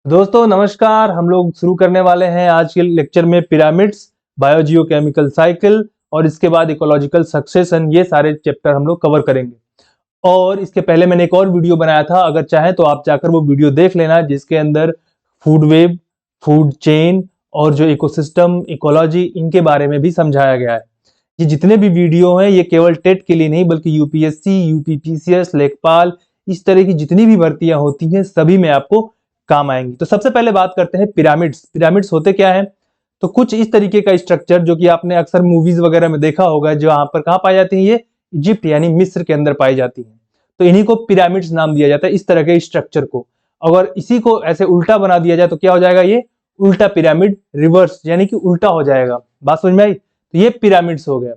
दोस्तों नमस्कार। हम लोग शुरू करने वाले हैं आज के लेक्चर में पिरामिड्स, बायोजियोकेमिकल साइकिल और इसके बाद इकोलॉजिकल सक्सेशन। ये सारे चैप्टर हम लोग कवर करेंगे। और इसके पहले मैंने एक और वीडियो बनाया था, अगर चाहें तो आप जाकर वो वीडियो देख लेना, जिसके अंदर फूड वेब, फूड चेन और जो इकोसिस्टम, इकोलॉजी, इनके बारे में भी समझाया गया है। ये जितने भी वीडियो हैं ये केवल टेट के लिए नहीं बल्कि यूपीएससी, यूपीपीसीएस, लेखपाल, इस तरह की जितनी भी भर्तियां होती हैं सभी में आपको काम आएंगी। तो सबसे पहले बात करते हैं पिरामिड्स। पिरामिड्स होते क्या है? तो कुछ इस तरीके का स्ट्रक्चर जो कि आपने अक्सर मूवीज वगैरह में देखा होगा, जो यहाँ पर कहाँ पाई जाती है, ये इजिप्ट यानी मिस्र के अंदर पाई जाती है। तो इन्हीं को पिरामिड्स नाम दिया जाता है, इस तरह के स्ट्रक्चर को। अगर इसी को ऐसे उल्टा बना दिया जाए तो क्या हो जाएगा? ये उल्टा पिरामिड, रिवर्स यानी कि उल्टा हो जाएगा। बात समझ में आई? तो ये पिरामिड्स हो गया।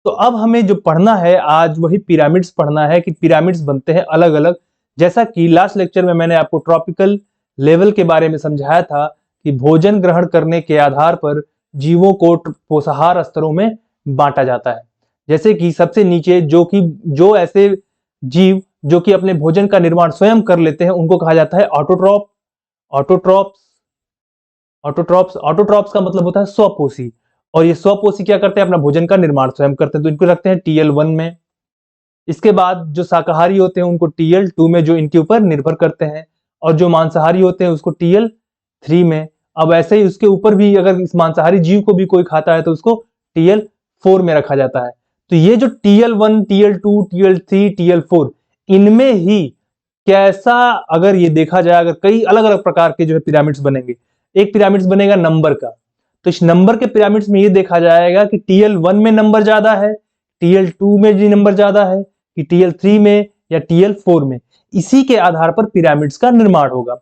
तो अब हमें जो पढ़ना है आज वही पिरामिड्स पढ़ना है कि पिरामिड्स बनते हैं अलग अलग। जैसा कि लास्ट लेक्चर में मैंने आपको ट्रॉपिकल लेवल के बारे में समझाया था कि भोजन ग्रहण करने के आधार पर जीवों को पोषाहार स्तरों में बांटा जाता है। जैसे कि सबसे नीचे जो ऐसे जीव जो कि अपने भोजन का निर्माण स्वयं कर लेते हैं उनको कहा जाता है ऑटोट्रॉप। ऑटोट्रॉप्स ऑटोट्रॉप्स ऑटोट्रॉप्स का मतलब होता है स्वपोषी। और ये स्वपोषी क्या करते हैं? अपना भोजन का निर्माण स्वयं करते हैं, तो इनको रखते हैं TL1 में। इसके बाद जो शाकाहारी होते हैं उनको TL2 में, जो इनके ऊपर निर्भर करते हैं। और जो मांसाहारी होते हैं उसको TL3 में। अब ऐसे ही उसके ऊपर भी अगर इस मांसाहारी जीव को भी कोई खाता है तो उसको TL4 में रखा जाता है। तो ये जो TL1, TL2, TL3, TL4, इनमें ही कैसा अगर ये देखा जाए, अगर कई अलग अलग प्रकार के जो है पिरामिड्स बनेंगे। एक पिरामिड्स बनेगा नंबर का। तो इस नंबर के पिरामिड्स में ये देखा जाएगा कि TL1 में नंबर ज्यादा है, TL2 में जी नंबर ज्यादा है, कि TL3 में या TL4 में। इसी के आधार पर पिरामिड्स का निर्माण होगा।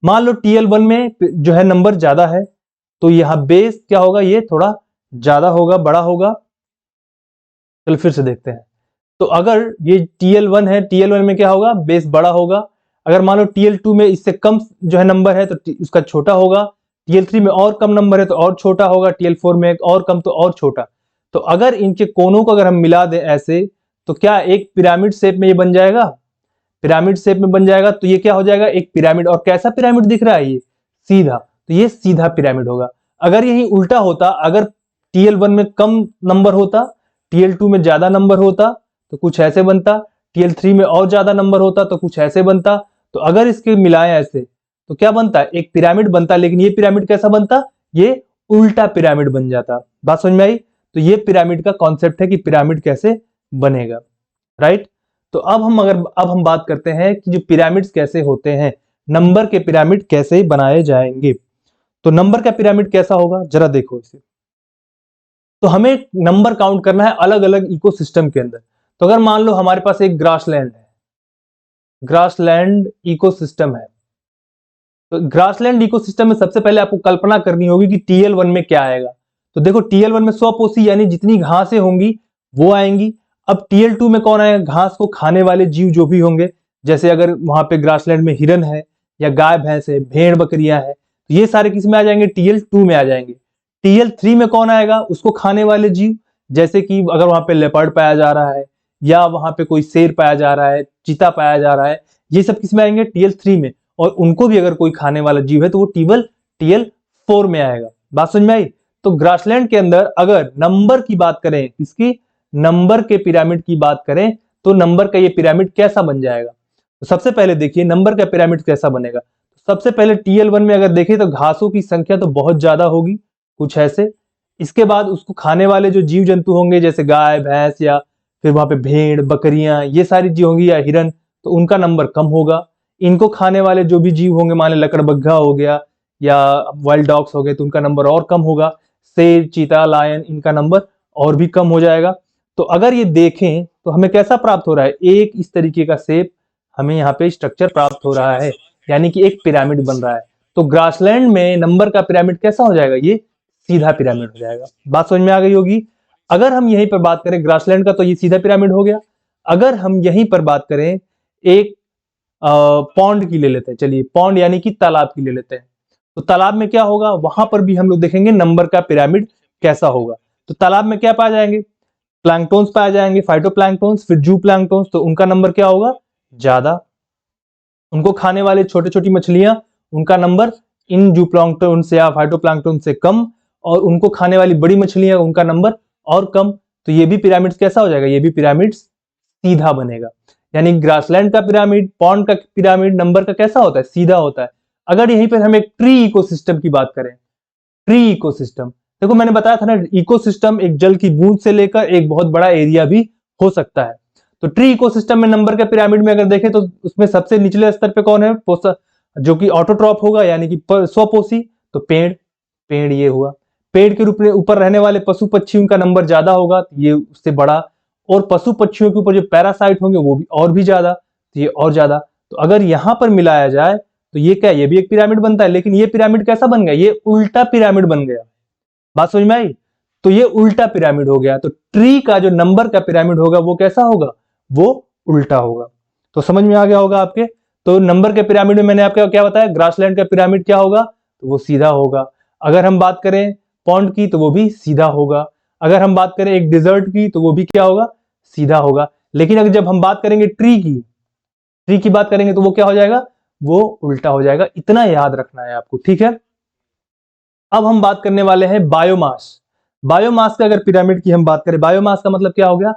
मान लो TL1 में जो है नंबर ज्यादा है, तो यहाँ बेस क्या होगा? ये थोड़ा ज्यादा होगा, बड़ा होगा। चलो फिर से देखते हैं। तो अगर ये TL1 है, TL1 में क्या होगा? बेस बड़ा होगा। अगर मान लो TL2 में इससे कम जो है नंबर है तो उसका छोटा होगा। TL3 में और कम नंबर है तो और छोटा होगा। TL4 में और कम तो और छोटा। तो अगर इनके कोनों को अगर हम मिला दें ऐसे, तो क्या एक पिरामिड शेप में ये बन जाएगा? पिरामिड शेप में बन जाएगा। तो ये क्या हो जाएगा? एक पिरामिड। और कैसा पिरामिड दिख रहा है? ये सीधा। तो ये सीधा पिरामिड होगा। अगर यही उल्टा होता, अगर TL1 में कम नंबर होता, TL2 में ज्यादा नंबर होता तो कुछ ऐसे बनता, TL3 में और ज्यादा नंबर होता तो कुछ ऐसे बनता। तो अगर इसके मिलाएं ऐसे तो क्या बनता? एक पिरामिड बनता। लेकिन ये पिरामिड कैसा बनता? ये उल्टा पिरामिड बन जाता। बात समझ में आई? तो ये पिरामिड का कॉन्सेप्ट है कि पिरामिड कैसे बनेगा, राइट। तो अब हम बात करते हैं कि जो पिरामिड्स कैसे होते हैं, नंबर के पिरामिड कैसे बनाए जाएंगे। तो नंबर का पिरामिड कैसा होगा जरा देखो इसे। तो हमें नंबर काउंट करना है अलग अलग इकोसिस्टम के अंदर। तो अगर मान लो हमारे पास एक ग्रासलैंड है, ग्रासलैंड इकोसिस्टम है। तो ग्रासलैंड इकोसिस्टम में सबसे पहले आपको कल्पना करनी होगी कि TL1 में क्या आएगा। तो देखो TL1 में स्वपोषी यानी जितनी घासें होंगी वो आएंगी। अब TL2 में कौन आएगा? घास को खाने वाले जीव जो भी होंगे। जैसे अगर वहां पे ग्रासलैंड में हिरन है या गाय भैंस है, भेड़ बकरियां है, तो ये सारे किस में आ जाएंगे? TL2 में आ जाएंगे। TL3 में कौन आएगा? उसको खाने वाले जीव। जैसे कि अगर वहां पे लेपर्ड पाया जा रहा है या वहां पे कोई शेर पाया जा रहा है, चीता पाया जा रहा है, ये सब किस में आएंगे? TL3 में। और उनको भी अगर कोई खाने वाला जीव है तो वो टेबल TL4 में आएगा। बात समझ में आई? तो ग्रासलैंड के अंदर अगर नंबर की बात करें, इसकी नंबर के पिरामिड की बात करें, तो नंबर का ये पिरामिड कैसा बन जाएगा? तो सबसे पहले देखिए नंबर का पिरामिड कैसा बनेगा। सबसे पहले TL1 में अगर देखें तो घासों की संख्या तो बहुत ज्यादा होगी, कुछ ऐसे। इसके बाद उसको खाने वाले जो जीव जंतु होंगे जैसे गाय भैंस या फिर वहां पे भेड़ बकरियां, ये सारी जी होंगी, या हिरन, तो उनका नंबर कम होगा। इनको खाने वाले जो भी जीव होंगे, मान लें लकड़बग्घा हो गया या वाइल्ड डॉग्स हो गए, तो उनका नंबर और कम होगा। शेर, चीता, लायन, इनका नंबर और भी कम हो जाएगा। तो अगर ये देखें तो हमें कैसा प्राप्त हो रहा है? एक इस तरीके का शेप हमें यहाँ पे स्ट्रक्चर प्राप्त हो रहा है, यानी कि एक पिरामिड बन रहा है। तो ग्रासलैंड में नंबर का पिरामिड कैसा हो जाएगा? ये सीधा पिरामिड हो जाएगा। बात समझ में आ गई होगी। अगर हम यहीं पर बात करें ग्रासलैंड का, तो ये सीधा पिरामिड हो गया। अगर हम यहीं पर बात करें एक पॉन्ड की ले लेते हैं, चलिए पॉन्ड यानी कि तालाब की ले लेते हैं। तो तालाब में क्या होगा? वहां पर भी हम लोग देखेंगे नंबर का पिरामिड कैसा होगा। तो तालाब में क्या पाए जाएंगे? प्लैंक्टोन्स पाए जाएंगे, फाइटोप्लैंक्टोन्स, फिर जू प्लैंक्टोन्स। तो उनका नंबर क्या होगा? ज्यादा। उनको खाने वाले छोटे छोटी मछलियां उनका नंबर इन जूप्लांक्टन से या फाइटोप्लैंक्टन से कम, और उनको खाने वाली बड़ी मछलियां उनका नंबर और कम। तो ये भी पिरामिड कैसा हो जाएगा, ये भी पिरामिड सीधा बनेगा। यानी ग्रासलैंड का पिरामिड, पॉन्ड का पिरामिड नंबर का कैसा होता है, सीधा होता है। अगर यहीं पर हम एक ट्री इकोसिस्टम की बात करें, ट्री इकोसिस्टम, देखो मैंने बताया था ना, इकोसिस्टम एक जल की बूंद से लेकर एक बहुत बड़ा एरिया भी हो सकता है। तो ट्री इकोसिस्टम में नंबर के पिरामिड में अगर देखें तो उसमें सबसे निचले स्तर पे कौन है, जो कि ऑटोट्रॉप होगा यानी कि स्वपोषी, तो पेड़, पेड़ ये हुआ। पेड़ के रूप में ऊपर रहने वाले पशु पक्षी, उनका नंबर ज्यादा होगा, तो ये उससे बड़ा। और पशु पक्षियों के ऊपर जो पैरासाइट होंगे वो भी और भी ज्यादा, तो ये और ज्यादा। तो अगर यहां पर मिलाया जाए तो ये क्या, ये भी एक पिरामिड बनता है, लेकिन ये पिरामिड कैसा बन गया, ये उल्टा पिरामिड बन गया। बात समझ में आई? तो ये उल्टा पिरामिड हो गया। तो ट्री का जो नंबर का पिरामिड होगा वो कैसा होगा, वो उल्टा होगा। तो समझ में आ गया होगा आपके। तो नंबर के पिरामिड में मैंने आपको क्या बताया, ग्रासलैंड का पिरामिड क्या होगा, तो वो सीधा होगा। अगर हम बात करें पॉन्ड की तो वो भी सीधा होगा। अगर हम बात करें एक डिजर्ट की तो वो भी क्या होगा, सीधा होगा। लेकिन अगर जब हम बात करेंगे ट्री की बात करेंगे तो वो क्या हो जाएगा, वो उल्टा हो जाएगा। इतना याद रखना है आपको, ठीक है। अब हम बात करने वाले हैं बायोमास। बायोमास का अगर पिरामिड की हम बात करें, बायोमास का मतलब क्या हो गया,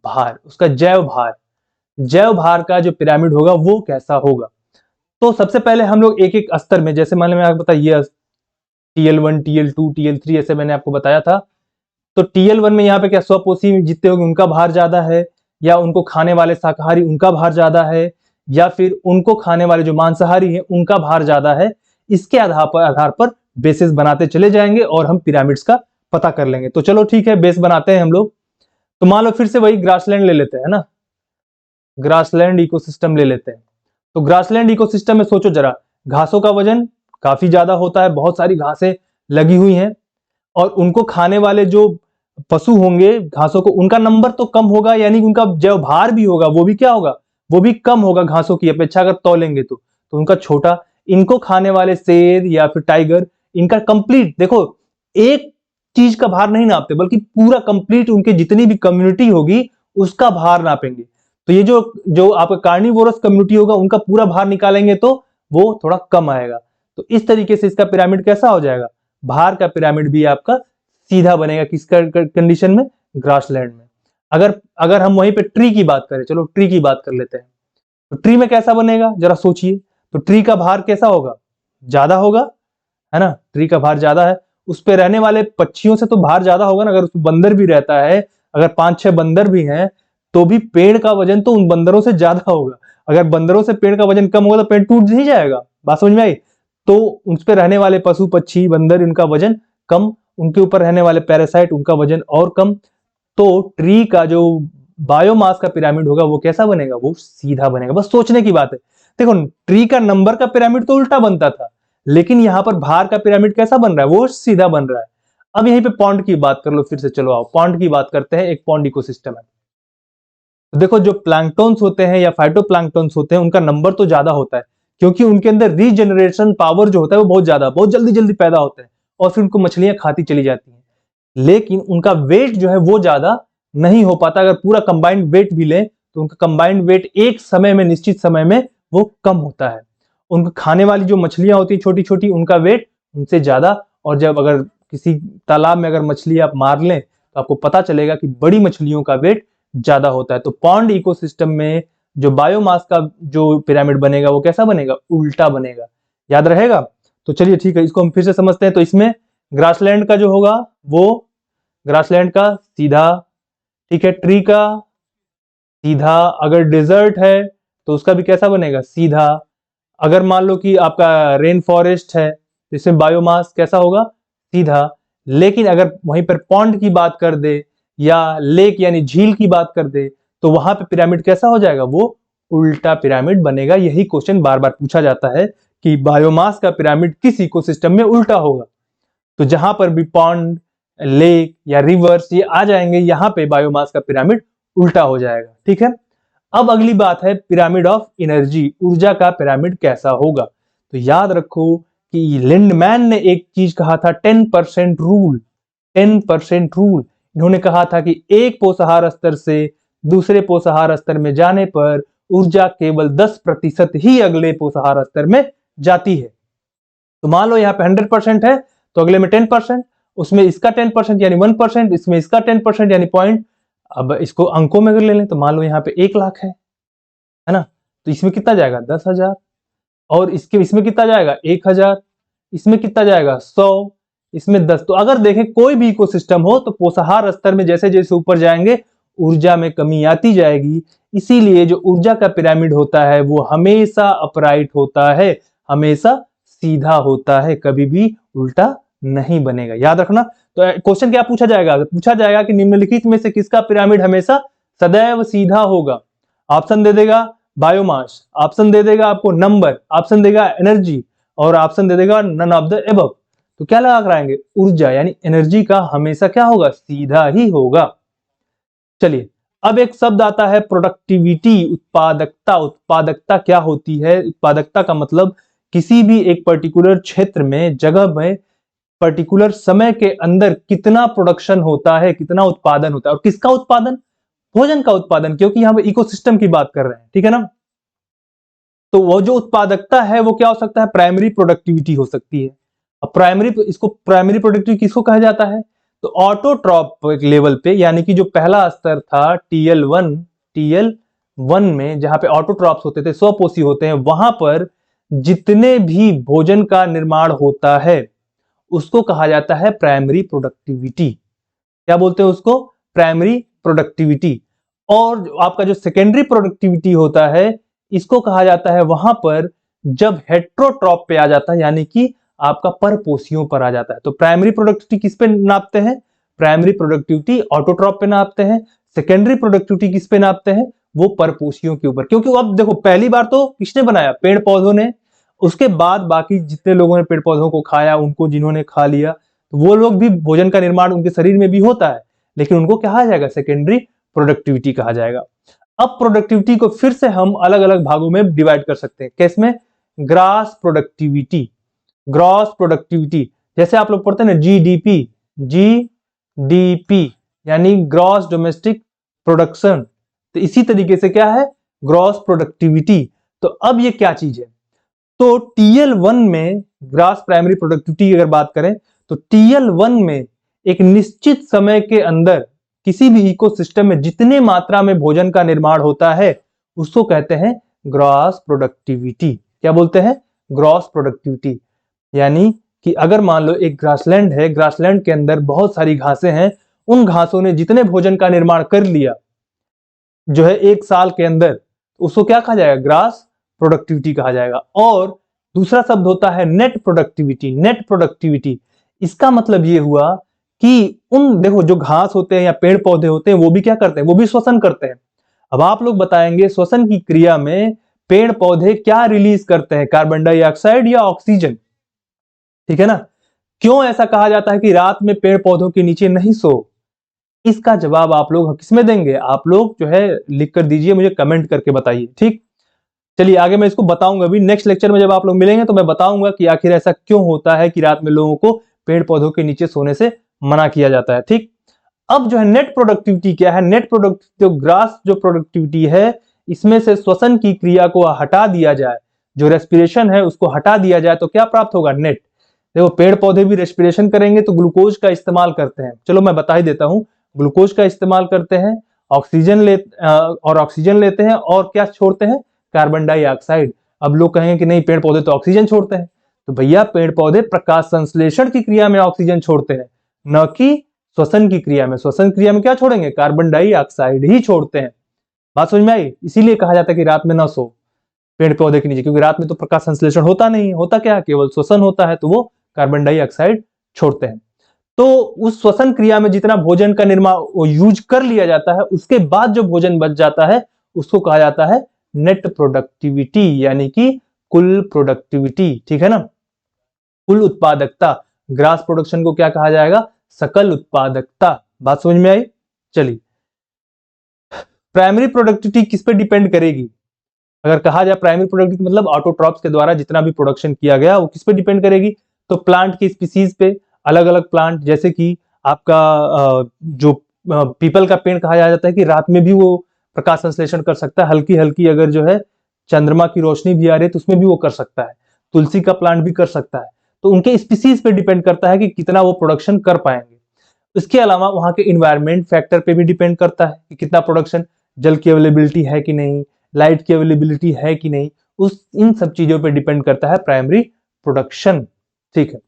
भार, उसका जैव भार। जैव भार का जो पिरामिड होगा वो कैसा होगा। तो सबसे पहले हम लोग एक एक स्तर में, जैसे मान लो मैं आपको बताइए TL1, TL2, TL3 ऐसे मैंने आपको बताया था। तो TL1 में यहाँ पे क्या, स्वपोषी जितने होंगे उनका भार ज्यादा है, या उनको खाने वाले शाकाहारी उनका भार ज्यादा है, या फिर उनको खाने वाले जो मांसाहारी हैं उनका भार ज्यादा है। इसके आधार पर बेसिस बनाते चले जाएंगे और हम पिरामिड्स का पता कर लेंगे। तो चलो ठीक है, बेस बनाते हैं हम लोग। तो मान लो फिर से वही ग्रासलैंड ले लेते हैं ना, ग्रासलैंड इकोसिस्टम ले लेते हैं। तो ग्रासलैंड इकोसिस्टम में सोचो जरा, घासों का वजन काफी ज्यादा होता है, बहुत सारी घासें लगी हुई हैं, और उनको खाने वाले जो पशु होंगे घासों को, उनका नंबर तो कम होगा, यानी उनका जो भार भी होगा वो भी क्या होगा, वो भी कम होगा घासों की अपेक्षा अगर तौलेंगे तो उनका छोटा। इनको खाने वाले शेर या फिर टाइगर, इनका कंप्लीट देखो, एक चीज का भार नहीं नापते बल्कि पूरा कंप्लीट उनके जितनी भी कम्युनिटी होगी उसका भार नापेंगे। तो ये जो जो आपका कार्निवोरस कम्युनिटी होगा उनका पूरा भार निकालेंगे तो वो थोड़ा कम आएगा। तो इस तरीके से इसका पिरामिड कैसा हो जाएगा, भार का पिरामिड भी आपका सीधा बनेगा। किसका कंडीशन में, ग्रासलैंड में। अगर हम वहीं पे ट्री की बात करें, चलो ट्री की बात कर लेते हैं। तो ट्री में कैसा बनेगा जरा सोचिए। तो ट्री का भार कैसा होगा, ज्यादा होगा, है ना, ट्री का भार ज्यादा है। उस पे रहने वाले पक्षियों से तो भार ज्यादा होगा ना। अगर उसमें बंदर भी रहता है, अगर 5-6 बंदर भी हैं, तो भी पेड़ का वजन तो उन बंदरों से ज्यादा होगा। अगर बंदरों से पेड़ का वजन कम होगा तो पेड़ टूट नहीं जाएगा। बात समझ में आई? तो उस पे रहने वाले पशु पक्षी बंदर, इनका वजन कम, उनके ऊपर रहने वाले पैरासाइट उनका वजन और कम। तो ट्री का जो बायोमास का पिरामिड होगा वो कैसा बनेगा, वो सीधा बनेगा। बस सोचने की बात है। देखो ट्री का नंबर का पिरामिड तो उल्टा बनता था, लेकिन यहां पर भार का पिरामिड कैसा बन रहा है, वो सीधा बन रहा है। अब यहीं पे पॉन्ड की बात कर लो फिर से, चलो आओ पॉन्ड की बात करते हैं। एक पॉन्ड इकोसिस्टम है। तो देखो जो प्लैंक्टन्स होते हैं या फाइटोप्लैंक्टन्स होते हैं उनका नंबर तो ज्यादा होता है, क्योंकि उनके अंदर रीजनरेशन पावर जो होता है वो बहुत ज्यादा, बहुत जल्दी जल्दी पैदा होते हैं, और फिर उनको मछलियां खाती चली जाती हैं। लेकिन उनका वेट जो है वो ज्यादा नहीं हो पाता। अगर पूरा कंबाइंड वेट भी लें तो उनका कंबाइंड वेट एक समय में, निश्चित समय में वो कम होता है। उनको खाने वाली जो मछलियां होती है छोटी छोटी, उनका वेट उनसे ज्यादा। और जब अगर किसी तालाब में अगर मछली आप मार लें तो आपको पता चलेगा कि बड़ी मछलियों का वेट ज्यादा होता है। तो पॉन्ड इकोसिस्टम में जो बायोमास का जो पिरामिड बनेगा वो कैसा बनेगा, उल्टा बनेगा। याद रहेगा? तो चलिए ठीक है, इसको हम फिर से समझते हैं। तो इसमें ग्रासलैंड का जो होगा वो, ग्रासलैंड का सीधा, ठीक है, ट्री का सीधा। अगर डेजर्ट है तो उसका भी कैसा बनेगा, सीधा। अगर मान लो कि आपका रेन फॉरेस्ट है तो इसमें बायोमास कैसा होगा, सीधा। लेकिन अगर वहीं पर पॉन्ड की बात कर दे या लेक यानी झील की बात कर दे तो वहां पे पिरामिड कैसा हो जाएगा, वो उल्टा पिरामिड बनेगा। यही क्वेश्चन बार बार पूछा जाता है कि बायोमास का पिरामिड किस इकोसिस्टम में उल्टा होगा। तो जहां पर भी पॉन्ड, लेक या रिवर्स ये आ जाएंगे, यहां पे बायोमास का पिरामिड उल्टा हो जाएगा। ठीक है। अब अगली बात है पिरामिड ऑफ एनर्जी, ऊर्जा का पिरामिड कैसा होगा। तो याद रखो कि लिंडमैन ने एक चीज कहा था, 10% रूल। 10% रूल इन्होंने कहा था कि एक पोषाहार स्तर से दूसरे पोषाहार स्तर में जाने पर ऊर्जा केवल 10% ही अगले पोषाहार स्तर में जाती है। तो मान लो यहाँ पे 100% है तो अगले में 10%, उसमें इसका 10% यानी 1%, इसमें इसका 10% यानी पॉइंट। अब इसको अंकों में अगर ले लें तो मान लो यहाँ पे 1 लाख है ना, तो इसमें कितना जाएगा 10,000, और इसमें कितना जाएगा 1,000, इसमें कितना जाएगा 100, इसमें 10। तो अगर देखें कोई भी इकोसिस्टम हो तो पोषाहार स्तर में जैसे जैसे ऊपर जाएंगे ऊर्जा में कमी आती जाएगी। इसीलिए जो ऊर्जा का पिरामिड होता है वो हमेशा अपराइट होता है, हमेशा सीधा होता है, कभी भी उल्टा नहीं बनेगा, याद रखना। तो क्वेश्चन क्या पूछा जाएगा, पूछा जाएगा कि निम्नलिखित में से किसका पिरामिड हमेशा सदैव सीधा होगा। ऑप्शन दे देगा बायोमास, ऑप्शन दे देगा आपको नंबर, ऑप्शन देगा एनर्जी, और ऑप्शन दे देगा नन ऑफ द एबव। तो क्या लगा कराएंगे, ऊर्जा यानी एनर्जी का हमेशा क्या होगा, सीधा ही होगा। चलिए अब एक शब्द आता है प्रोडक्टिविटी, उत्पादकता। उत्पादकता क्या होती है, उत्पादकता का मतलब किसी भी एक पर्टिकुलर क्षेत्र में, जगह में, पर्टिकुलर समय के अंदर कितना प्रोडक्शन होता है, कितना उत्पादन होता है। और किसका उत्पादन, भोजन का उत्पादन, क्योंकि यहाँ पे इकोसिस्टम की बात कर रहे हैं, ठीक है ना। तो वो जो उत्पादकता है वो क्या हो सकता है, प्राइमरी प्रोडक्टिविटी हो सकती है। अब इसको प्राइमरी प्रोडक्टिविटी किसको कहा जाता है, तो ऑटोट्रॉप लेवल पे, यानी कि जो पहला स्तर था टीएल1 में, जहां पे ऑटोट्रॉप्स होते थे, स्वपोषी होते हैं, वहां पर जितने भी भोजन का निर्माण होता है उसको कहा जाता है प्राइमरी प्रोडक्टिविटी। क्या बोलते हैं उसको, प्राइमरी प्रोडक्टिविटी। और आपका जो सेकेंडरी प्रोडक्टिविटी होता है इसको कहा जाता है वहां पर जब हेट्रोट्रॉप पे आ जाता है, यानी कि आपका परपोषियों पर आ जाता है। तो प्राइमरी प्रोडक्टिविटी किस पे नापते हैं, प्राइमरी प्रोडक्टिविटी ऑटोट्रॉप पे नापते हैं। सेकेंडरी प्रोडक्टिविटी किस पे नापते हैं, वो परपोषियों के ऊपर। क्योंकि अब देखो पहली बार तो किसने बनाया, पेड़ पौधों ने, उसके बाद बाकी जितने लोगों ने पेड़ पौधों को खाया, उनको जिन्होंने खा लिया, तो वो लोग भी भोजन का निर्माण उनके शरीर में भी होता है, लेकिन उनको कहा जाएगा सेकेंडरी प्रोडक्टिविटी कहा जाएगा। अब प्रोडक्टिविटी को फिर से हम अलग अलग भागों में डिवाइड कर सकते हैं, कैसमें, ग्रॉस प्रोडक्टिविटी। ग्रॉस प्रोडक्टिविटी जैसे आप लोग पढ़ते हैं ना जीडीपी, जीडीपी यानी ग्रॉस डोमेस्टिक प्रोडक्शन, तो इसी तरीके से क्या है, ग्रॉस प्रोडक्टिविटी। तो अब ये क्या चीज है, तो टीएल1 में ग्रॉस प्राइमरी प्रोडक्टिविटी अगर बात करें तो टीएल1 में एक निश्चित समय के अंदर किसी भी इकोसिस्टम में जितने मात्रा में भोजन का निर्माण होता है उसको कहते हैं ग्रॉस प्रोडक्टिविटी। क्या बोलते हैं, ग्रॉस प्रोडक्टिविटी। यानी कि अगर मान लो एक ग्रासलैंड है, ग्रासलैंड के अंदर बहुत सारी घासें हैं, उन घासों ने जितने भोजन का निर्माण कर लिया जो है एक साल के अंदर, उसको क्या कहा जाएगा, ग्रास प्रोडक्टिविटी कहा जाएगा। और दूसरा शब्द होता है नेट प्रोडक्टिविटी। नेट प्रोडक्टिविटी इसका मतलब ये हुआ कि उन देखो जो घास होते हैं या पेड़ पौधे होते हैं वो भी क्या करते हैं, वो भी श्वसन करते हैं। अब आप लोग बताएंगे श्वसन की क्रिया में पेड़ पौधे क्या रिलीज करते हैं, कार्बन डाइऑक्साइड या ऑक्सीजन, ठीक है ना। क्यों ऐसा कहा जाता है कि रात में पेड़ पौधों के नीचे नहीं सो, इसका जवाब आप लोग किसमें देंगे, आप लोग जो है लिख कर दीजिए, मुझे कमेंट करके बताइए, ठीक। चलिए आगे मैं इसको बताऊंगा अभी नेक्स्ट लेक्चर में, जब आप लोग मिलेंगे तो मैं बताऊंगा कि आखिर ऐसा क्यों होता है कि रात में लोगों को पेड़ पौधों के नीचे सोने से मना किया जाता है, ठीक। अब जो है नेट प्रोडक्टिविटी क्या है, नेट प्रोडक्टिविटी जो ग्रास जो प्रोडक्टिविटी है इसमें से श्वसन की क्रिया को हटा दिया जाए, जो रेस्पिरेशन है उसको हटा दिया जाए तो क्या प्राप्त होगा, नेट। देखो पेड़ पौधे भी रेस्पिरेशन करेंगे तो ग्लूकोज का इस्तेमाल करते हैं, चलो मैं बता ही देता हूं, ग्लूकोज का इस्तेमाल करते हैं, ऑक्सीजन लेते हैं, और क्या छोड़ते हैं, कार्बन डाइऑक्साइड। अब लोग कहेंगे कि नहीं पेड़ पौधे तो ऑक्सीजन छोड़ते हैं, तो भैया पेड़ पौधे प्रकाश संश्लेषण की क्रिया में ऑक्सीजन छोड़ते हैं, न कि श्वसन की क्रिया में। श्वसन क्रिया में क्या छोड़ेंगे, कार्बन डाइऑक्साइड ही छोड़ते हैं। बात समझ में आई, इसीलिए कहा जाता है कि रात में न सो पेड़ पौधे के नीचे, क्योंकि रात में तो प्रकाश संश्लेषण होता नहीं, होता क्या, केवल श्वसन होता है, तो वो कार्बन डाइऑक्साइड छोड़ते हैं। तो उस श्वसन क्रिया में जितना भोजन का निर्माण यूज कर लिया जाता है उसके बाद जो भोजन बच जाता है उसको कहा जाता है नेट प्रोडक्टिविटी, यानी कि कुल प्रोडक्टिविटी, ठीक है ना, कुल उत्पादकता। ग्रास प्रोडक्शन को क्या कहा जाएगा, सकल उत्पादकता। बात समझ में आई। चलिए प्राइमरी प्रोडक्टिविटी किस पे डिपेंड करेगी, अगर कहा जाए प्राइमरी प्रोडक्टिविटी मतलब ऑटोट्रॉप्स के द्वारा जितना भी प्रोडक्शन किया गया वो किस पे डिपेंड करेगी, तो प्लांट की स्पीसीज पे, अलग अलग प्लांट, जैसे कि आपका जो पीपल का पेड़ कहा जाता है कि रात में भी वो प्रकाश संश्लेषण कर सकता है, हल्की हल्की अगर जो है चंद्रमा की रोशनी भी आ रही है तो उसमें भी वो कर सकता है। तुलसी का प्लांट भी कर सकता है। तो उनके स्पीसीज पे डिपेंड करता है कि कितना वो प्रोडक्शन कर पाएंगे। इसके अलावा वहां के इन्वायरमेंट फैक्टर पे भी डिपेंड करता है कि कितना प्रोडक्शन, जल की अवेलेबिलिटी है कि नहीं, लाइट की अवेलेबिलिटी है कि नहीं, उस इन सब चीजों पे डिपेंड करता है प्राइमरी प्रोडक्शन। ठीक है,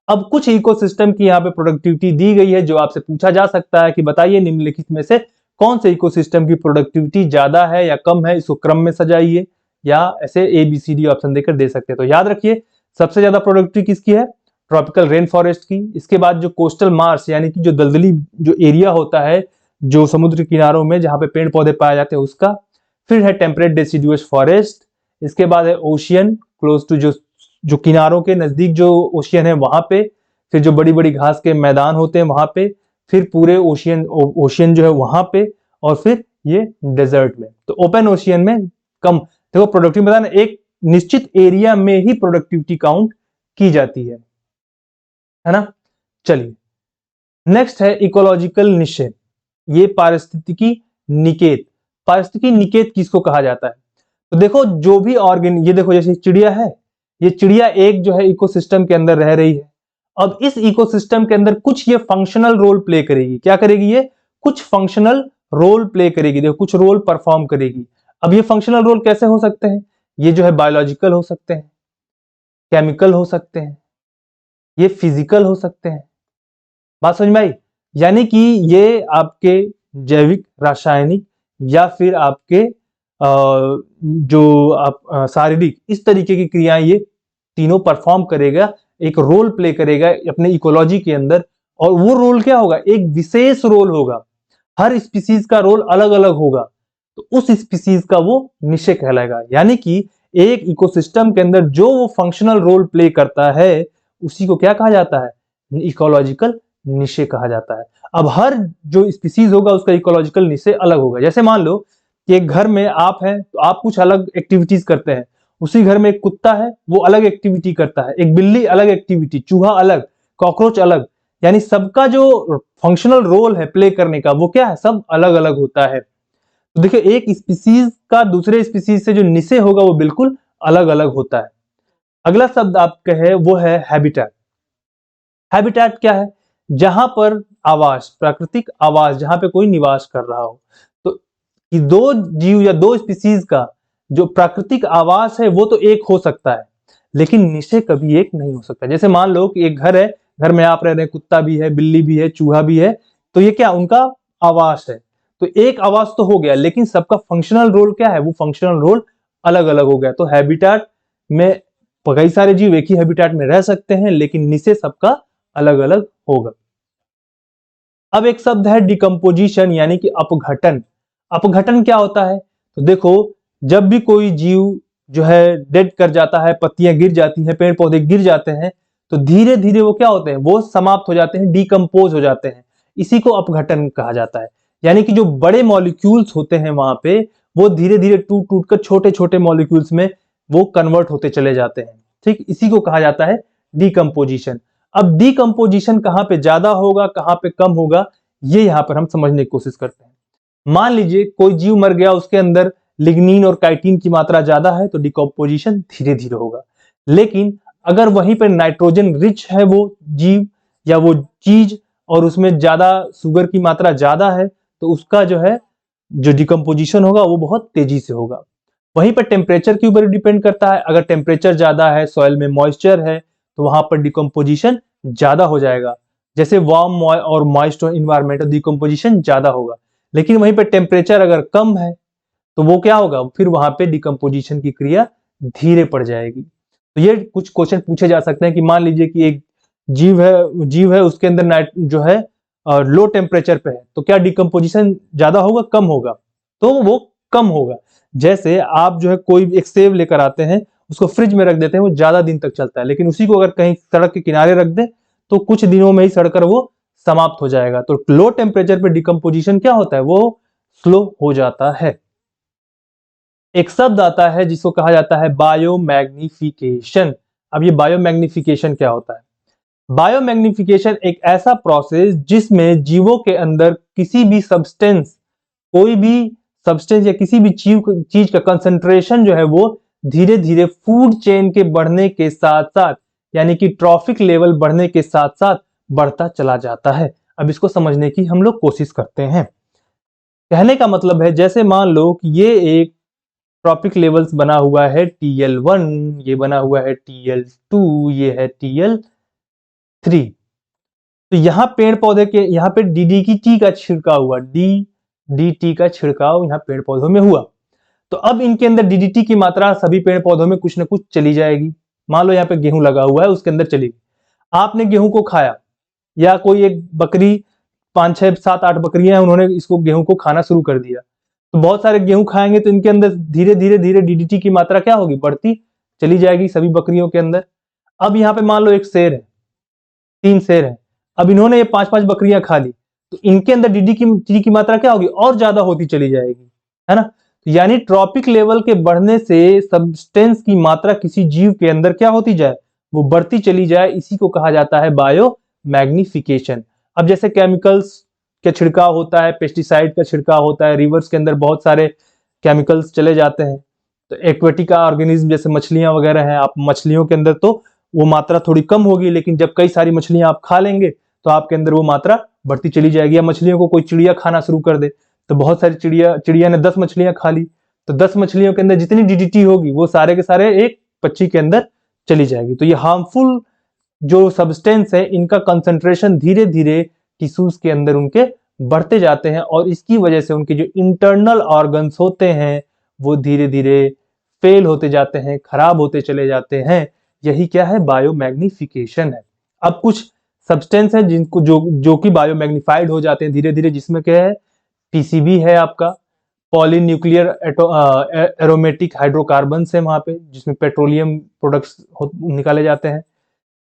अब कुछ इकोसिस्टम की यहाँ पे प्रोडक्टिविटी दी गई है जो आपसे पूछा जा सकता है कि बताइए निम्नलिखित में से कौन से इकोसिस्टम की प्रोडक्टिविटी ज्यादा है या कम है, इसको क्रम में सजाइए या ऐसे ABCD ऑप्शन देकर दे सकते हैं। तो याद रखिए सबसे ज्यादा प्रोडक्टिविटी किसकी है, ट्रॉपिकल रेन फॉरेस्ट की। इसके बाद जो कोस्टल मार्श यानी कि जो दलदली जो एरिया होता है जो समुद्र किनारों में जहां पे पेड़ पौधे पाए जाते हैं उसका। फिर है टेम्परेट डेसिडुअस फॉरेस्ट। इसके बाद है ओशियन क्लोज टू जो किनारों के नजदीक जो ओशियन है वहां पे। फिर जो बड़ी बड़ी घास के मैदान होते हैं वहां पे। फिर पूरे ओशियन जो है वहां पे। और फिर ये डेजर्ट में। तो ओपन ओशियन में कम। देखो प्रोडक्टिविटी बताना, एक निश्चित एरिया में ही प्रोडक्टिविटी काउंट की जाती है ना। चलिए नेक्स्ट है इकोलॉजिकल निशे। ये पारिस्थितिकी निकेत। पारिस्थितिकी निकेत किसको कहा जाता है, तो देखो जो भी ऑर्गेन, ये देखो जैसे चिड़िया है, ये चिड़िया एक जो है इकोसिस्टम के अंदर रह रही है। अब इस इकोसिस्टम के अंदर कुछ ये फंक्शनल रोल प्ले करेगी। क्या करेगी, ये कुछ फंक्शनल रोल प्ले करेगी। देखो कुछ रोल परफॉर्म करेगी। अब ये फंक्शनल रोल कैसे हो सकते हैं, ये जो है बायोलॉजिकल हो सकते हैं, केमिकल हो सकते हैं, ये फिजिकल हो सकते हैं। बात समझ में आई, यानी कि ये आपके जैविक, रासायनिक या फिर आपके जो आप शारीरिक, इस तरीके की क्रियाएं ये तीनों परफॉर्म करेगा, एक रोल प्ले करेगा अपने इकोलॉजी के अंदर। और वो रोल क्या होगा, एक विशेष रोल होगा। हर स्पीसीज का रोल अलग अलग होगा, तो उस स्पीसीज का वो निशे कहलाएगा। यानी कि एक इकोसिस्टम के अंदर जो वो फंक्शनल रोल प्ले करता है उसी को क्या कहा जाता है, इकोलॉजिकल निशे कहा जाता है। अब हर जो स्पीसीज होगा उसका इकोलॉजिकल निशे अलग होगा। जैसे मान लो कि एक घर में आप हैं तो आप कुछ अलग एक्टिविटीज करते हैं, उसी घर में एक कुत्ता है वो अलग एक्टिविटी करता है, एक बिल्ली अलग एक्टिविटी, चूहा अलग, कॉकरोच अलग। यानी सबका जो फंक्शनल रोल है प्ले करने का वो क्या है, सब अलग अलग होता है। तो देखिए एक स्पीसीज का दूसरे स्पीसीज से जो निशे होगा वो बिल्कुल अलग अलग होता है। अगला शब्द आपका है वो है हैबिटेट। हैबिटेट क्या है, जहां पर आवास, प्राकृतिक आवास, जहां पे कोई निवास कर रहा हो। तो ये दो जीव या दो स्पीसीज का जो प्राकृतिक आवास है वो तो एक हो सकता है, लेकिन निशे कभी एक नहीं हो सकता। जैसे मान लो कि एक घर है, घर में आप रह रहे हैं, कुत्ता भी है, बिल्ली भी है, चूहा भी है, तो ये क्या उनका आवास है। तो एक आवास तो हो गया, लेकिन सबका फंक्शनल रोल क्या है, वो फंक्शनल रोल अलग अलग हो गया। तो हैबिटेट में कई सारे जीव एक ही हैबिटेट में रह सकते हैं, लेकिन निशे सबका अलग अलग होगा। अब एक शब्द है डिकम्पोजिशन यानी कि अपघटन। अपघटन क्या होता है, तो देखो जब भी कोई जीव जो है डेड कर जाता है, पत्तियां गिर जाती हैं, पेड़ पौधे गिर जाते हैं, तो धीरे धीरे वो क्या होते हैं, वो समाप्त हो जाते हैं, डिकम्पोज हो जाते हैं। इसी को अपघटन कहा जाता है। यानी कि जो बड़े मॉलिक्यूल्स होते हैं वहां पे वो धीरे धीरे टूट टूट कर छोटे छोटे मॉलिक्यूल्स में वो कन्वर्ट होते चले जाते हैं। ठीक, इसी को कहा जाता है डिकम्पोजिशन। अब डिकम्पोजिशन कहां पे ज्यादा होगा, कहां पे कम होगा, ये यहां पर हम समझने की कोशिश करते हैं। मान लीजिए कोई जीव मर गया, उसके अंदर लिग्निन और काइटिन की मात्रा ज्यादा है तो डिकम्पोजिशन धीरे धीरे होगा। लेकिन अगर वहीं पर नाइट्रोजन रिच है वो जीव या वो चीज और उसमें ज्यादा शुगर की मात्रा ज्यादा है तो उसका जो है जो डिकम्पोजिशन होगा वो बहुत तेजी से होगा। वहीं पर टेम्परेचर के ऊपर डिपेंड करता है। अगर टेम्परेचर ज्यादा है, सॉइल में मॉइस्चर है, तो वहां पर डिकम्पोजिशन ज्यादा हो जाएगा। जैसे वार्म और मॉइस्ट इन्वायरमेंट डिकम्पोजिशन ज्यादा होगा। लेकिन वहीं पर टेम्परेचर अगर कम है तो वो क्या होगा, फिर वहां पे डिकम्पोजिशन की क्रिया धीरे पड़ जाएगी। तो ये कुछ क्वेश्चन पूछे जा सकते हैं कि मान लीजिए कि एक जीव है उसके अंदर नाइट जो है लो टेम्परेचर पे है, तो क्या डिकम्पोजिशन ज्यादा होगा, कम होगा, तो वो कम होगा। जैसे आप जो है कोई एक सेब लेकर आते हैं, उसको फ्रिज में रख देते हैं, वो ज्यादा दिन तक चलता है, लेकिन उसी को अगर कहीं सड़क के किनारे रख दें तो कुछ दिनों में ही सड़कर वो समाप्त हो जाएगा। तो लो टेम्परेचर पे डिकम्पोजिशन क्या होता है, वो स्लो हो जाता है। एक शब्द आता है जिसको कहा जाता है बायोमैग्निफिकेशन। अब ये बायोमैग्निफिकेशन क्या होता है, बायोमैग्निफिकेशन एक ऐसा प्रोसेस जिसमें जीवों के अंदर किसी भी सब्सटेंस, कोई भी सब्सटेंस या किसी भी चीज का कंसंट्रेशन जो है वो धीरे धीरे फूड चेन के बढ़ने के साथ साथ यानी कि ट्रॉफिक लेवल बढ़ने के साथ साथ बढ़ता चला जाता है। अब इसको समझने की हम लोग कोशिश करते हैं। कहने का मतलब है जैसे मान लो कि ये एक ट्रॉपिक लेवल्स बना हुआ है TL1, ये बना हुआ है TL2, ये है TL3। तो यहाँ पेड़ पौधे के यहाँ पे DDT का छिड़काव हुआ, DDT का छिड़काव यहाँ पेड़ पौधों में हुआ। तो अब इनके अंदर DDT की मात्रा सभी पेड़ पौधों में कुछ ना कुछ चली जाएगी। मान लो यहाँ पे गेहूं लगा हुआ है, उसके अंदर चली गई। आपने गेहूं को खाया, या कोई एक बकरी, 5 6 7 8 बकरियां हैं, उन्होंने इसको गेहूं को खाना शुरू कर दिया। तो बहुत सारे गेहूं खाएंगे तो इनके अंदर धीरे धीरे धीरे DDT की मात्रा क्या होगी, बढ़ती चली जाएगी सभी बकरियों के अंदर। अब यहाँ पे मान लो एक शेर है, 3 शेर है, अब इन्होंने ये 5 5 बकरियां खा ली, तो इनके अंदर DDT की मात्रा क्या होगी, और ज्यादा होती चली जाएगी, है ना। यानी ट्रॉपिक लेवल के बढ़ने से सब्सटेंस की मात्रा किसी जीव के अंदर क्या होती जाए, वो बढ़ती चली जाए। इसी को कहा जाता है बायो मैग्निफिकेशन। अब जैसे केमिकल्स का छिड़काव होता है, पेस्टिसाइड का छिड़काव होता है, रिवर्स के अंदर बहुत सारे केमिकल्स चले जाते हैं। तो एक्वेटिक ऑर्गेनिज्म जैसे मछलियां वगैरह हैं, आप मछलियों के अंदर तो वो मात्रा थोड़ी कम होगी, लेकिन जब कई सारी मछलियां आप खा लेंगे तो आपके अंदर वो मात्रा बढ़ती चली जाएगी। या मछलियों को कोई चिड़िया खाना शुरू कर दे, तो बहुत सारी चिड़िया ने 10 मछलियां खा ली, तो 10 मछलियों के अंदर जितनी DDT होगी वो सारे के सारे एक पक्षी के अंदर चली जाएगी। तो ये हार्मफुल जो सब्सटेंस है, इनका कंसंट्रेशन धीरे धीरे टिश्यूज के अंदर उनके बढ़ते जाते हैं, और इसकी वजह से उनके जो इंटरनल ऑर्गन्स होते हैं वो धीरे धीरे फेल होते जाते हैं, खराब होते चले जाते हैं। यही क्या है, बायोमैग्निफिकेशन है। अब कुछ सब्सटेंस है जिनको जो कि बायोमैग्निफाइड हो जाते हैं धीरे धीरे, जिसमें क्या है, PCB है आपका, पॉलीन्यूक्लियर एरोमेटिक हाइड्रोकार्बन्स है वहां पे, जिसमें पेट्रोलियम प्रोडक्ट्स निकाले जाते हैं।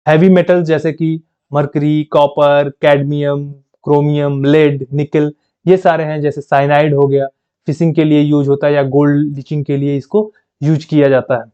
हैवी मेटल्स जैसे कि mercury, copper, cadmium, chromium, lead, nickel, ये सारे हैं। जैसे साइनाइड हो गया, फिशिंग के लिए यूज होता है, या गोल्ड लीचिंग के लिए इसको यूज किया जाता है।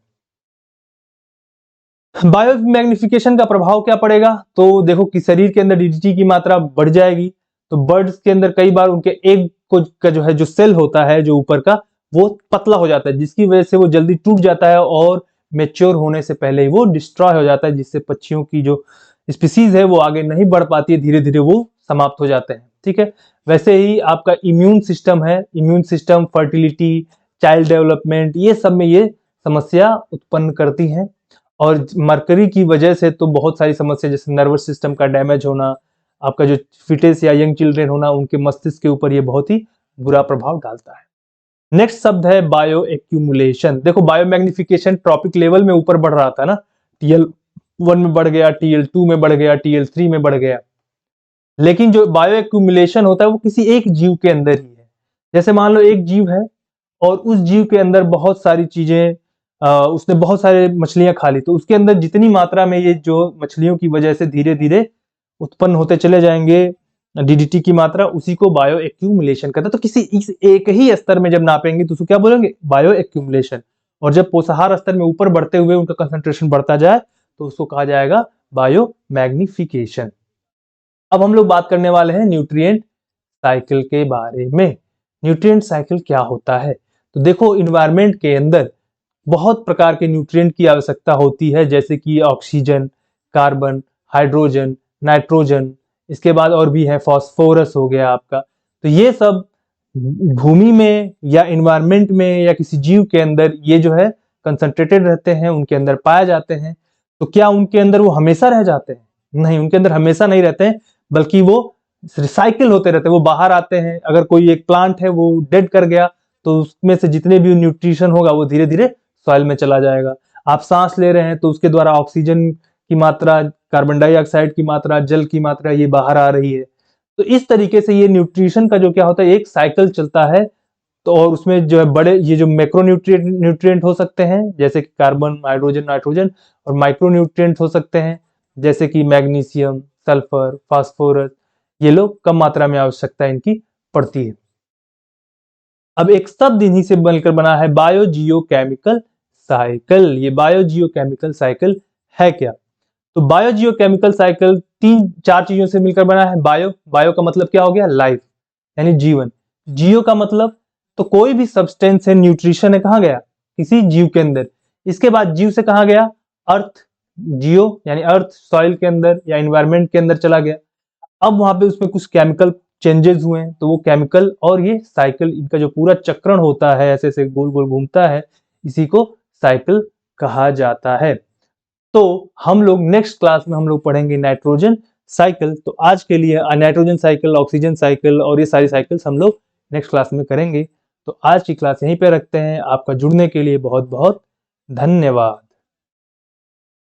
बायो मैग्निफिकेशन का प्रभाव क्या पड़ेगा, तो देखो कि शरीर के अंदर DDT की मात्रा बढ़ जाएगी, तो बर्ड्स के अंदर कई बार उनके एग का जो है, जो सेल होता है जो ऊपर का, वो पतला हो जाता है, जिसकी वजह से वो जल्दी टूट जाता है और मेच्योर होने से पहले ही वो डिस्ट्रॉय हो जाता है, जिससे पक्षियों की जो स्पीसीज है वो आगे नहीं बढ़ पाती है, धीरे धीरे वो समाप्त हो जाते हैं। ठीक है, वैसे ही आपका इम्यून सिस्टम है, immune system, fertility, child development, ये सब में ये समस्या उत्पन्न करती हैं। और मरकरी की वजह से तो बहुत सारी समस्या, जैसे नर्वस सिस्टम का डैमेज होना, आपका जो फिटेस या यंग चिल्ड्रन होना, उनके मस्तिष्क के ऊपर ये बहुत ही बुरा प्रभाव डालता है। नेक्स्ट शब्द है बायो एक्यूमुलेशन। देखो बायो मैग्निफिकेशन ट्रॉपिक लेवल में ऊपर बढ़ रहा था ना, TL1 में बढ़ गया, TL2 में बढ़ गया, TL3 में बढ़ गया, लेकिन जो बायो एक्यूमुलेशन होता है वो किसी एक जीव के अंदर ही है। जैसे मान लो एक जीव है और उस जीव के अंदर बहुत सारी चीजें, उसने बहुत सारे मछलियां खा ली, तो उसके अंदर जितनी मात्रा में ये जो मछलियों की वजह से धीरे धीरे उत्पन्न होते चले जाएंगे DDT की मात्रा, उसी को बायो एक्यूमुलेशन कहते हैं। तो किसी इस एक ही स्तर में जब नापेंगे तो उसको क्या बोलेंगे, बायो एक्यूमुलेशन। और जब पोषाहार स्तर में ऊपर बढ़ते हुए उनका कंसंट्रेशन बढ़ता जाए तो उसको कहा जाएगा बायो मैग्निफिकेशन। अब हम लोग बात करने वाले हैं न्यूट्रिएंट साइकिल के बारे में। न्यूट्रिएंट साइकिल क्या होता है, तो देखो इन्वायरमेंट के अंदर बहुत प्रकार के न्यूट्रिएंट की आवश्यकता होती है, जैसे कि ऑक्सीजन, कार्बन, हाइड्रोजन, नाइट्रोजन, इसके बाद और भी है फास्फोरस हो गया आपका। तो ये सब भूमि में या इन्वायरमेंट में या किसी जीव के अंदर ये जो है कंसंट्रेटेड रहते हैं, उनके अंदर पाए जाते हैं। तो क्या उनके अंदर वो हमेशा रह जाते हैं, नहीं, उनके अंदर हमेशा नहीं रहते हैं, बल्कि वो रिसाइकिल होते रहते हैं, वो बाहर आते हैं। अगर कोई एक प्लांट है वो डेड कर गया तो उसमें से जितने भी न्यूट्रिशन होगा वो धीरे धीरे सॉइल में चला जाएगा। आप सांस ले रहे हैं तो उसके द्वारा ऑक्सीजन की मात्रा, कार्बन डाइऑक्साइड की मात्रा, जल की मात्रा ये बाहर आ रही है। तो इस तरीके से ये न्यूट्रिशन का जो क्या होता है, एक साइकिल चलता है। तो और उसमें जो है बड़े ये जो मैक्रो न्यूट्रिएंट हो सकते हैं, जैसे कि कार्बन, हाइड्रोजन, नाइट्रोजन, और माइक्रो न्यूट्रिएंट हो सकते हैं, जैसे कि मैग्नीशियम, सल्फर, फास्फोरस, ये लोग कम मात्रा में आवश्यकता इनकी पड़ती है। अब एक शब्द इन्हीं से बनकर बना है बायोजियोकेमिकल साइकिल। ये बायोजियोकेमिकल साइकिल है क्या, तो बायोजियोकेमिकल साइकिल 3-4 चीजों से मिलकर बना है। बायो का मतलब क्या हो गया, लाइफ यानी जीवन। जियो का मतलब तो कोई भी सब्सटेंस है, न्यूट्रिशन है, कहाँ गया, किसी जीव के अंदर। इसके बाद जीव से कहाँ गया, अर्थ, जियो यानी अर्थ सॉइल के अंदर या इन्वायरमेंट के अंदर चला गया। अब वहां पे उसमें कुछ केमिकल चेंजेस हुए हैं, तो वो केमिकल और ये साइकिल, इनका जो पूरा चक्रण होता है, ऐसे ऐसे गोल गोल घूमता है, इसी को साइकिल कहा जाता है। तो हम लोग नेक्स्ट क्लास में हम लोग पढ़ेंगे नाइट्रोजन साइकिल। तो आज के लिए नाइट्रोजन साइकिल, ऑक्सीजन साइकिल और ये सारी साइकिल्स हम लोग नेक्स्ट क्लास में करेंगे। तो आज की क्लास यहीं पे रखते हैं। आपका जुड़ने के लिए बहुत बहुत धन्यवाद।